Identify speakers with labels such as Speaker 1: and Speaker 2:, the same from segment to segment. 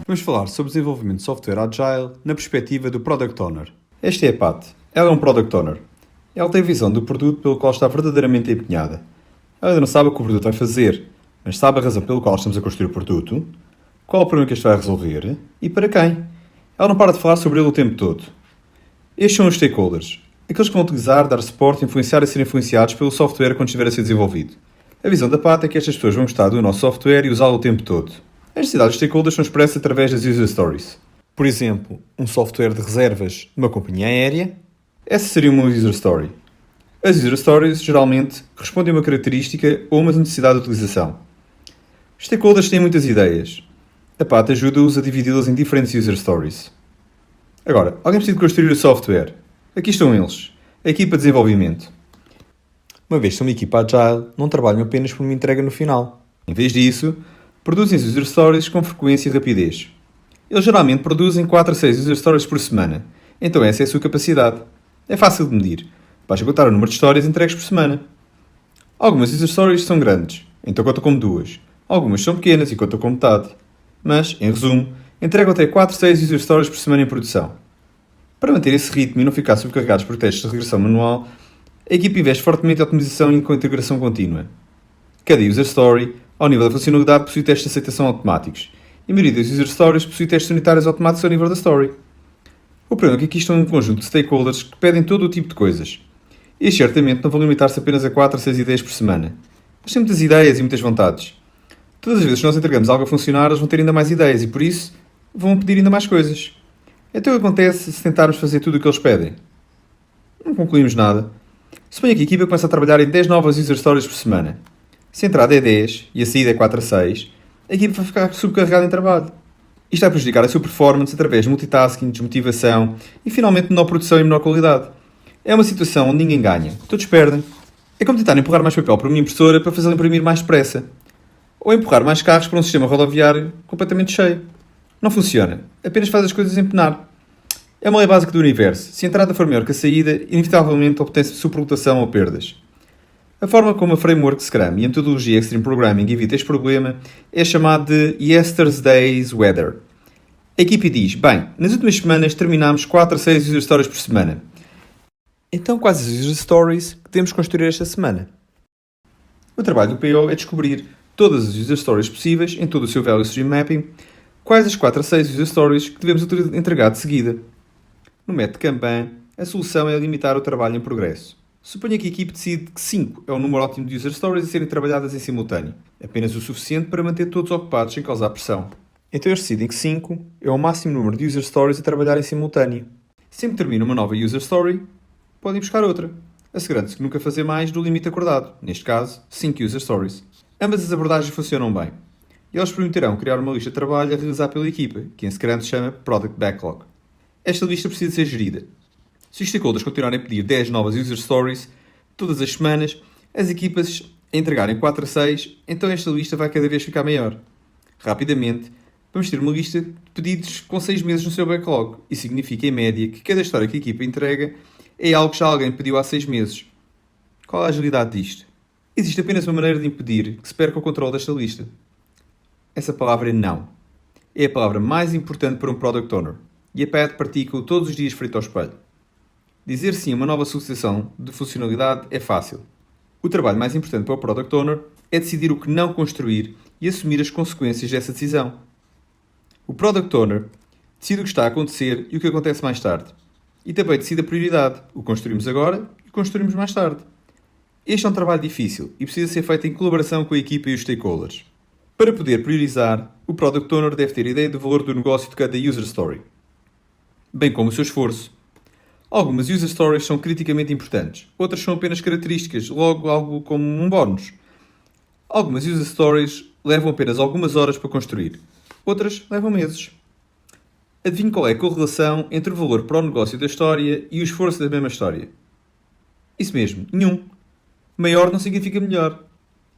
Speaker 1: Vamos falar sobre desenvolvimento de software Agile na perspectiva do Product Owner. Esta é a Pat. Ela é um Product Owner. Ela tem a visão do produto pelo qual está verdadeiramente empenhada. Ela ainda não sabe o que o produto vai fazer, mas sabe a razão pelo qual estamos a construir o produto, qual é o problema que este vai resolver e para quem. Ela não para de falar sobre ele o tempo todo. Estes são os stakeholders, aqueles que vão utilizar, dar suporte, influenciar e ser influenciados pelo software quando estiver a ser desenvolvido. A visão da Pat é que estas pessoas vão gostar do nosso software e usá-lo o tempo todo. As necessidades dos stakeholders são expressas através das user stories. Por exemplo, um software de reservas numa companhia aérea. Essa seria uma user story. As user stories, geralmente, respondem a uma característica ou uma necessidade de utilização. Os stakeholders têm muitas ideias. A Pat ajuda-os a dividi-las em diferentes user stories. Agora, alguém precisa de construir o software. Aqui estão eles. A equipa de desenvolvimento. Uma vez que são uma equipa Agile, não trabalham apenas por uma entrega no final. Em vez disso, produzem user stories com frequência e rapidez. Eles geralmente produzem 4 a 6 user stories por semana, então essa é a sua capacidade. É fácil de medir. Basta contar o número de histórias entregues por semana. Algumas user stories são grandes, então conta como 2. Algumas são pequenas e contam com metade. Mas, em resumo, entregam até 4 a 6 user stories por semana em produção. Para manter esse ritmo e não ficar sobrecarregados por testes de regressão manual, a equipe investe fortemente em otimização e em integração contínua. Cada user story, ao nível da funcionalidade, possui testes de aceitação automáticos, e a maioria das user stories possui testes unitários automáticos ao nível da story. O problema é que aqui estão um conjunto de stakeholders que pedem todo o tipo de coisas. Estes certamente não vão limitar-se apenas a 4 a 6 ideias por semana, mas têm muitas ideias e muitas vontades. Todas as vezes que nós entregamos algo a funcionar, eles vão ter ainda mais ideias e, por isso, vão pedir ainda mais coisas. Então o que acontece se tentarmos fazer tudo o que eles pedem? Não concluímos nada. Suponha que a equipa começa a trabalhar em 10 novas user stories por semana. Se a entrada é 10 e a saída é 4 a 6, a equipa vai ficar subcarregada em trabalho. Isto vai prejudicar a sua performance através de multitasking, desmotivação e, finalmente, menor produção e menor qualidade. É uma situação onde ninguém ganha. Todos perdem. É como tentar empurrar mais papel para uma impressora para fazê-la imprimir mais depressa. Ou empurrar mais carros para um sistema rodoviário completamente cheio. Não funciona. Apenas faz as coisas empenar. É uma lei básica do universo. Se a entrada for maior que a saída, inevitavelmente obtém-se superlotação ou perdas. A forma como a framework Scrum e a metodologia Extreme Programming evita este problema é chamada de Yesterday's Weather. A equipe diz, bem, nas últimas semanas terminámos 4 a 6 user stories por semana. Então quais as user stories que temos que construir esta semana? O trabalho do PO é descobrir todas as user stories possíveis em todo o seu Value Stream Mapping, quais as 4 a 6 user stories que devemos entregar de seguida. No método Kanban, a solução é limitar o trabalho em progresso. Suponha que a equipe decide que 5 é o número ótimo de user stories a serem trabalhadas em simultâneo, apenas o suficiente para manter todos ocupados sem causar pressão. Então eles decidem que 5 é o máximo número de user stories a trabalhar em simultâneo. Sempre que termina uma nova user story, podem buscar outra, assegurando-se que nunca fazer mais do limite acordado, neste caso, 5 user stories. Ambas as abordagens funcionam bem, e eles permitirão criar uma lista de trabalho a realizar pela equipa, que em Scrum se chama Product Backlog. Esta lista precisa ser gerida. Se os stakeholders continuarem a pedir 10 novas user stories todas as semanas, as equipas a entregarem 4 a 6, então esta lista vai cada vez ficar maior. Rapidamente, vamos ter uma lista de pedidos com 6 meses no seu backlog. Isso significa, em média, que cada história que a equipa entrega é algo que já alguém pediu há 6 meses. Qual a agilidade disto? Existe apenas uma maneira de impedir que se perca o controle desta lista. Essa palavra é não. É a palavra mais importante para um Product Owner. E a Pat pratica-o todos os dias frente ao espelho. Dizer sim a uma nova associação de funcionalidade é fácil. O trabalho mais importante para o Product Owner é decidir o que não construir e assumir as consequências dessa decisão. O Product Owner decide o que está a acontecer e o que acontece mais tarde. E também decide a prioridade, o que construímos agora e o que construímos mais tarde. Este é um trabalho difícil e precisa ser feito em colaboração com a equipa e os stakeholders. Para poder priorizar, o Product Owner deve ter ideia do valor do negócio de cada user story, bem como o seu esforço. Algumas user stories são criticamente importantes, outras são apenas características, logo algo como um bónus. Algumas user stories levam apenas algumas horas para construir, outras levam meses. Adivinhe qual é a correlação entre o valor para o negócio da história e o esforço da mesma história? Isso mesmo, nenhum. Maior não significa melhor.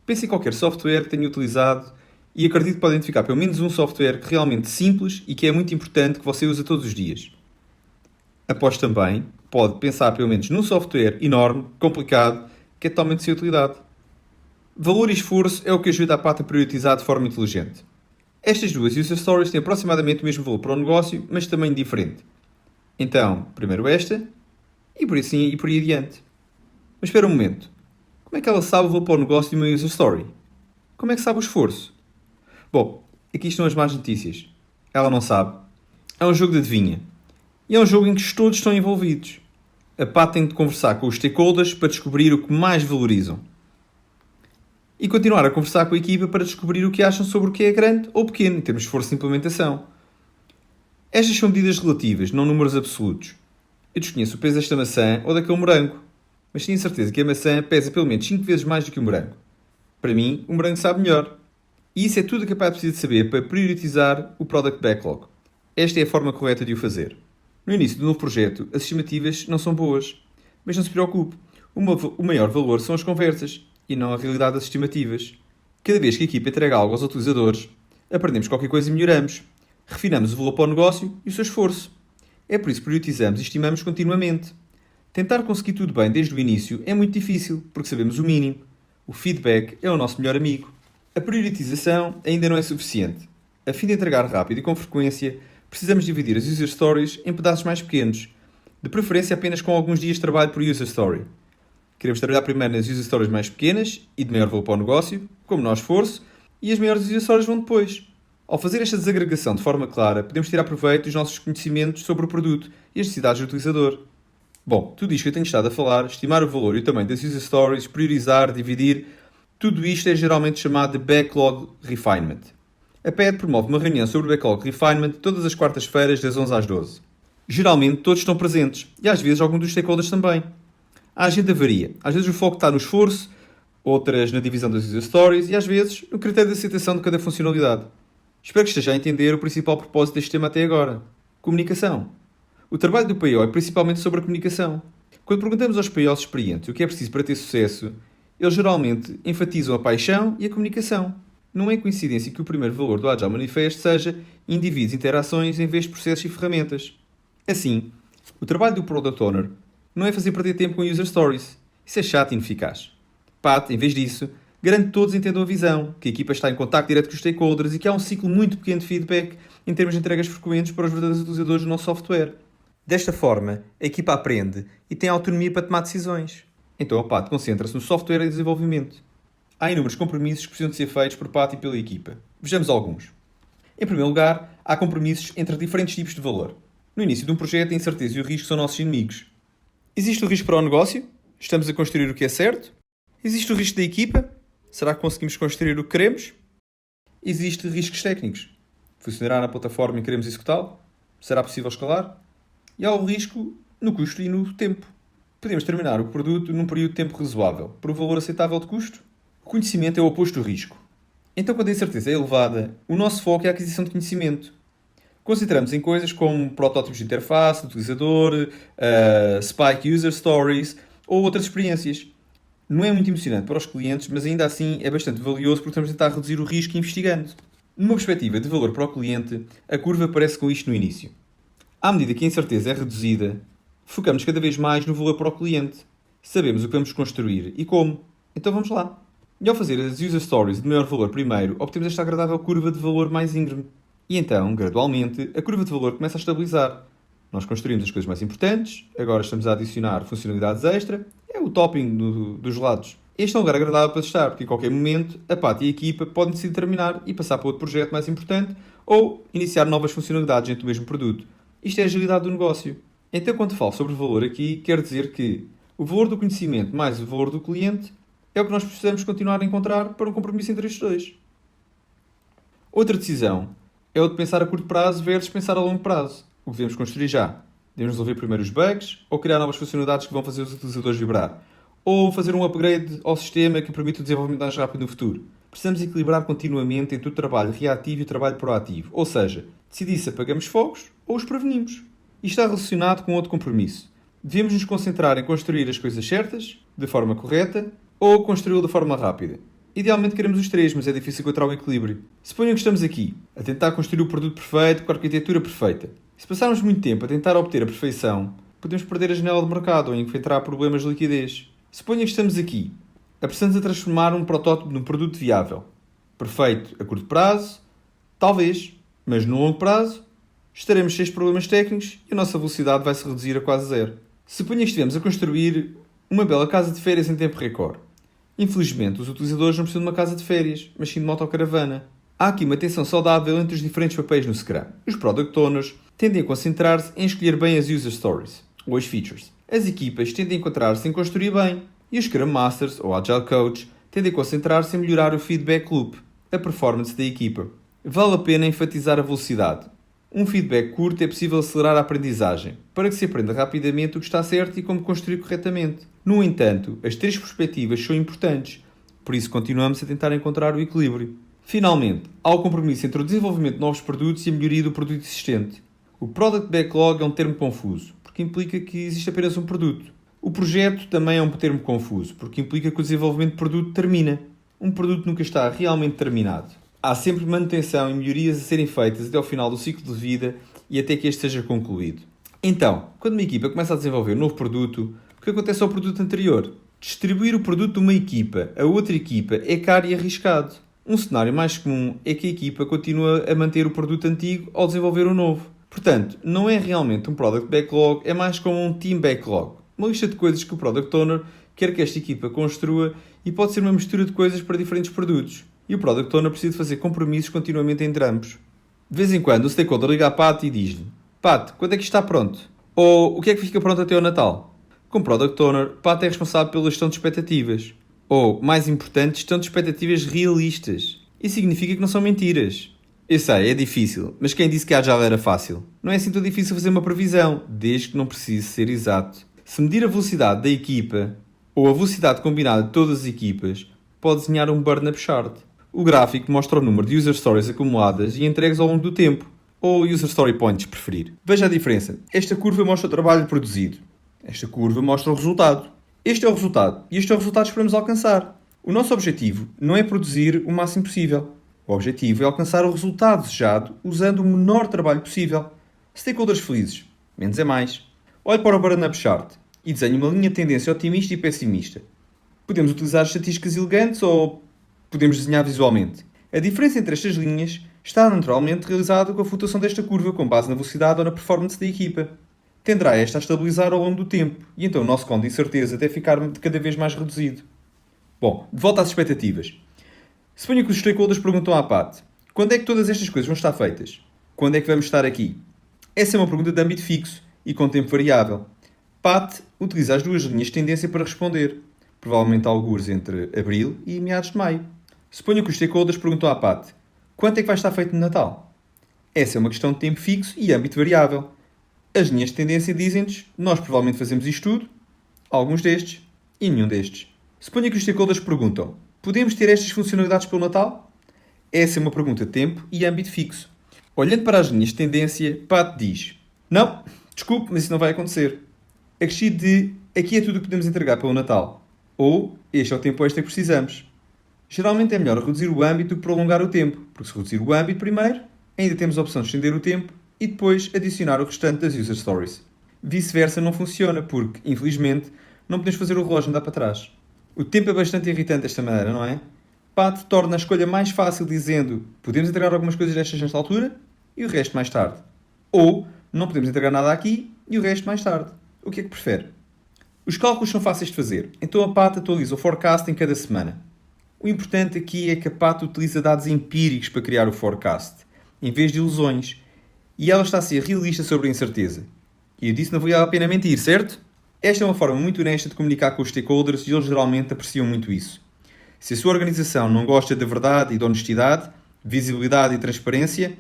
Speaker 1: Pense em qualquer software que tenha utilizado e acredito que pode identificar pelo menos um software que realmente simples e que é muito importante que você usa todos os dias. Após também, pode pensar pelo menos num software enorme, complicado, que é totalmente sem utilidade. Valor e esforço é o que ajuda a Pat a priorizar de forma inteligente. Estas duas user stories têm aproximadamente o mesmo valor para o negócio, mas também diferente. Então, primeiro esta, e por aí adiante. Mas espera um momento. Como é que ela sabe o valor para o negócio de uma user story? Como é que sabe o esforço? Bom, aqui estão as más notícias. Ela não sabe. É um jogo de adivinha. E é um jogo em que todos estão envolvidos. A Pat tem de conversar com os stakeholders para descobrir o que mais valorizam. E continuar a conversar com a equipa para descobrir o que acham sobre o que é grande ou pequeno, em termos de esforço de implementação. Estas são medidas relativas, não números absolutos. Eu desconheço o peso desta maçã ou daquele morango, mas tenho certeza que a maçã pesa pelo menos 5 vezes mais do que o morango. Para mim, o morango sabe melhor. E isso é tudo o que a Pat precisa de saber para priorizar o Product Backlog. Esta é a forma correta de o fazer. No início do novo projeto, as estimativas não são boas. Mas não se preocupe, o maior valor são as conversas e não a realidade das estimativas. Cada vez que a equipa entrega algo aos utilizadores, aprendemos qualquer coisa e melhoramos. Refinamos o valor para o negócio e o seu esforço. É por isso que priorizamos e estimamos continuamente. Tentar conseguir tudo bem desde o início é muito difícil, porque sabemos o mínimo. O feedback é o nosso melhor amigo. A priorização ainda não é suficiente. A fim de entregar rápido e com frequência, precisamos dividir as user stories em pedaços mais pequenos, de preferência apenas com alguns dias de trabalho por user story. Queremos trabalhar primeiro nas user stories mais pequenas e de maior valor para o negócio, com menor esforço, e as maiores user stories vão depois. Ao fazer esta desagregação de forma clara, podemos tirar proveito dos nossos conhecimentos sobre o produto e as necessidades do utilizador. Bom, tudo isto que eu tenho estado a falar, estimar o valor e o tamanho das user stories, priorizar, dividir, tudo isto é geralmente chamado de Backlog Refinement. A PED promove uma reunião sobre o Backlog Refinement todas as quartas-feiras das 11 às 12. Geralmente todos estão presentes e às vezes alguns dos stakeholders também. A agenda varia. Às vezes o foco está no esforço, outras na divisão das user stories e às vezes no critério de aceitação de cada funcionalidade. Espero que esteja a entender o principal propósito deste tema até agora. Comunicação. O trabalho do PO é principalmente sobre a comunicação. Quando perguntamos aos POs experientes o que é preciso para ter sucesso, eles geralmente enfatizam a paixão e a comunicação. Não é coincidência que o primeiro valor do Agile Manifesto seja indivíduos e interações em vez de processos e ferramentas. Assim, o trabalho do Product Owner não é fazer perder tempo com user stories. Isso é chato e ineficaz. Pat, em vez disso, garante que todos entendam a visão, que a equipa está em contacto direto com os stakeholders e que há um ciclo muito pequeno de feedback em termos de entregas frequentes para os verdadeiros utilizadores do nosso software. Desta forma, a equipa aprende e tem autonomia para tomar decisões. Então a Pat concentra-se no software e desenvolvimento. Há inúmeros compromissos que precisam de ser feitos por Pat e pela equipa. Vejamos alguns. Em primeiro lugar, há compromissos entre diferentes tipos de valor. No início de um projeto, a incerteza e o risco são nossos inimigos. Existe o risco para o negócio? Estamos a construir o que é certo? Existe o risco da equipa? Será que conseguimos construir o que queremos? Existe riscos técnicos. Funcionará na plataforma em que queremos executá-lo? Será possível escalar? E há o risco no custo e no tempo. Podemos terminar o produto num período de tempo razoável, por um valor aceitável de custo? O conhecimento é o oposto do risco. Então, quando a incerteza é elevada, o nosso foco é a aquisição de conhecimento. Concentramos em coisas como protótipos de interface, de utilizador, spike user stories ou outras experiências. Não é muito emocionante para os clientes, mas ainda assim é bastante valioso porque estamos a tentar reduzir o risco investigando. Numa perspectiva de valor para o cliente, a curva aparece com isto no início. À medida que a incerteza é reduzida, focamos cada vez mais no valor para o cliente. Sabemos o que vamos construir e como. Então vamos lá. E ao fazer as user stories de maior valor primeiro, obtemos esta agradável curva de valor mais íngreme. E então, gradualmente, a curva de valor começa a estabilizar. Nós construímos as coisas mais importantes, agora estamos a adicionar funcionalidades extra, é o topping dos lados. Este é um lugar agradável para estar, porque em qualquer momento a Pat e a equipa podem decidir terminar e passar para outro projeto mais importante ou iniciar novas funcionalidades dentro do mesmo produto. Isto é a agilidade do negócio. Então, quando falo sobre valor aqui, quero dizer que o valor do conhecimento mais o valor do cliente é o que nós precisamos continuar a encontrar para um compromisso entre estes dois. Outra decisão é o de pensar a curto prazo versus pensar a longo prazo. O que devemos construir já? Devemos resolver primeiro os bugs ou criar novas funcionalidades que vão fazer os utilizadores vibrar? Ou fazer um upgrade ao sistema que permite o desenvolvimento mais rápido no futuro? Precisamos equilibrar continuamente entre o trabalho reativo e o trabalho proativo. Ou seja, decidir se apagamos fogos ou os prevenimos. Isto está relacionado com outro compromisso. Devemos nos concentrar em construir as coisas certas, de forma correta, ou construí-lo de forma rápida. Idealmente queremos os três, mas é difícil encontrar um equilíbrio. Suponham que estamos aqui, a tentar construir o produto perfeito com a arquitetura perfeita. Se passarmos muito tempo a tentar obter a perfeição, podemos perder a janela de mercado ou enfrentar problemas de liquidez. Suponham que estamos aqui, apressamos a transformar um protótipo num produto viável. Perfeito a curto prazo, Talvez, mas no longo prazo, estaremos cheios de problemas técnicos e a nossa velocidade vai se reduzir a quase zero. Suponha que estivemos a construir uma bela casa de férias em tempo recorde. Infelizmente, os utilizadores não precisam de uma casa de férias, mas sim de uma autocaravana. Há aqui uma tensão saudável entre os diferentes papéis no Scrum. Os Product Owners tendem a concentrar-se em escolher bem as User Stories, ou as Features. As equipas tendem a encontrar-se em construir bem. E os Scrum Masters, ou Agile Coach, tendem a concentrar-se em melhorar o feedback loop, a performance da equipa. Vale a pena enfatizar a velocidade. Um feedback curto é possível acelerar a aprendizagem, para que se aprenda rapidamente o que está certo e como construir corretamente. No entanto, as três perspectivas são importantes, por isso continuamos a tentar encontrar o equilíbrio. Finalmente, há o compromisso entre o desenvolvimento de novos produtos e a melhoria do produto existente. O Product Backlog é um termo confuso, porque implica que existe apenas um produto. O projeto também é um termo confuso, porque implica que o desenvolvimento de produto termina. Um produto nunca está realmente terminado. Há sempre manutenção e melhorias a serem feitas até ao final do ciclo de vida e até que este seja concluído. Então, quando uma equipa começa a desenvolver um novo produto, o que acontece ao produto anterior? Distribuir o produto de uma equipa a outra equipa é caro e arriscado. Um cenário mais comum é que a equipa continua a manter o produto antigo ao desenvolver o novo. Portanto, não é realmente um Product Backlog, é mais como um Team Backlog. Uma lista de coisas que o Product Owner quer que esta equipa construa e pode ser uma mistura de coisas para diferentes produtos. E o Product Owner precisa fazer compromissos continuamente entre ambos. De vez em quando o stakeholder liga à Pat e diz-lhe: Pat, quando é que isto está pronto? Ou o que é que fica pronto até ao Natal? Como Product Owner, Pat é responsável pela gestão de expectativas. Ou, mais importante, gestão de expectativas realistas. Isso significa que não são mentiras. Eu sei, é difícil, mas quem disse que a Agile era fácil? Não é assim tão difícil fazer uma previsão, desde que não precise ser exato. Se medir a velocidade da equipa, ou a velocidade combinada de todas as equipas, pode desenhar um burn-up chart. O gráfico mostra o número de user stories acumuladas e entregues ao longo do tempo, ou user story points, se preferir. Veja a diferença. Esta curva mostra o trabalho produzido. Esta curva mostra o resultado. Este é o resultado, e este é o resultado que esperamos alcançar. O nosso objetivo não é produzir o máximo possível. O objetivo é alcançar o resultado desejado usando o menor trabalho possível. Stakeholders felizes. Menos é mais. Olhe para o burn-up chart e desenhe uma linha de tendência otimista e pessimista. Podemos utilizar estatísticas elegantes ou podemos desenhar visualmente. A diferença entre estas linhas está naturalmente realizada com a flutuação desta curva com base na velocidade ou na performance da equipa. Tenderá esta a estabilizar ao longo do tempo e então o nosso cone de incerteza deve ficar cada vez mais reduzido. Bom, de volta às expectativas. Suponho que os stakeholders perguntam à Pat: quando é que todas estas coisas vão estar feitas? Quando é que vamos estar aqui? Essa é uma pergunta de âmbito fixo e com tempo variável. Pat utiliza as duas linhas de tendência para responder, provavelmente algures entre abril e meados de maio. Suponho que os stakeholders perguntam à Pat: quanto é que vai estar feito no Natal? Essa é uma questão de tempo fixo e âmbito variável. As linhas de tendência dizem-nos: nós provavelmente fazemos isto tudo, alguns destes e nenhum destes. Suponha que os stakeholders perguntam: podemos ter estas funcionalidades pelo Natal? Essa é uma pergunta de tempo e âmbito fixo. Olhando para as linhas de tendência, Pat diz: não, desculpe, mas isso não vai acontecer. Acrescido de: aqui é tudo o que podemos entregar pelo Natal. Ou, este é o tempo extra que precisamos. Geralmente é melhor reduzir o âmbito do que prolongar o tempo, porque se reduzir o âmbito primeiro, ainda temos a opção de estender o tempo e depois adicionar o restante das user stories. Vice-versa não funciona, porque, infelizmente, não podemos fazer o relógio andar para trás. O tempo é bastante irritante desta maneira, não é? Pat torna a escolha mais fácil dizendo: podemos entregar algumas coisas destas nesta altura e o resto mais tarde. Ou, não podemos entregar nada aqui e o resto mais tarde. O que é que prefere? Os cálculos são fáceis de fazer, então a Pat atualiza o forecast em cada semana. O importante aqui é que a Pat utiliza dados empíricos para criar o forecast, em vez de ilusões, e ela está a ser realista sobre a incerteza. E eu disse que não valia a pena mentir, certo? Esta é uma forma muito honesta de comunicar com os stakeholders e eles geralmente apreciam muito isso. Se a sua organização não gosta da verdade e da honestidade, visibilidade e transparência,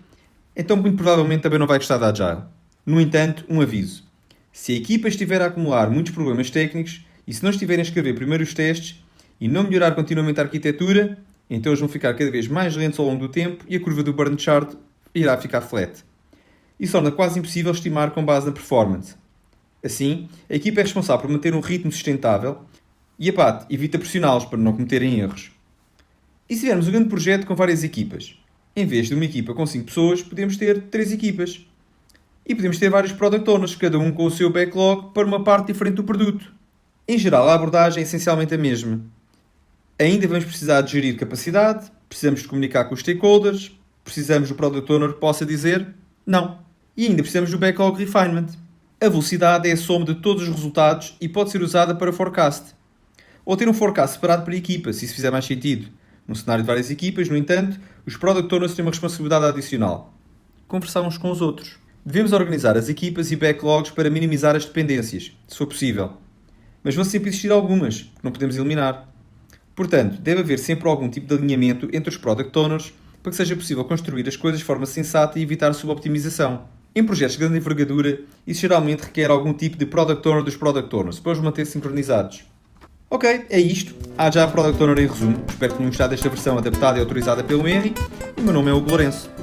Speaker 1: então muito provavelmente também não vai gostar da Agile. No entanto, um aviso. Se a equipa estiver a acumular muitos problemas técnicos e se não estiverem a escrever primeiro os testes e não melhorar continuamente a arquitetura, então eles vão ficar cada vez mais lentos ao longo do tempo e a curva do burn chart irá ficar flat. Isso torna quase impossível estimar com base na performance. Assim, a equipa é responsável por manter um ritmo sustentável e a Pat evita pressioná-los para não cometerem erros. E se tivermos um grande projeto com várias equipas? Em vez de uma equipa com 5 pessoas, podemos ter 3 equipas. E podemos ter vários Product Owners, cada um com o seu backlog para uma parte diferente do produto. Em geral, a abordagem é essencialmente a mesma. Ainda vamos precisar de gerir capacidade, precisamos de comunicar com os stakeholders, Precisamos do Product Owner que possa dizer não. E ainda precisamos do Backlog Refinement. A velocidade é a soma de todos os resultados e pode ser usada para forecast. Ou ter um forecast separado para equipa, se isso fizer mais sentido. Num cenário de várias equipas, no entanto, os Product Owners têm uma responsabilidade adicional: conversar uns com os outros. Devemos organizar as equipas e backlogs para minimizar as dependências, se for possível. Mas vão sempre existir algumas, que não podemos eliminar. Portanto, deve haver sempre algum tipo de alinhamento entre os Product Owners para que seja possível construir as coisas de forma sensata e evitar a suboptimização. Em projetos de grande envergadura, isso geralmente requer algum tipo de Product Owner dos Product Owners para os manter sincronizados. Ok, é isto. Há já a Product Owner em resumo. Espero que tenham gostado desta versão adaptada e autorizada pelo Henry. E o meu nome é Hugo Lourenço.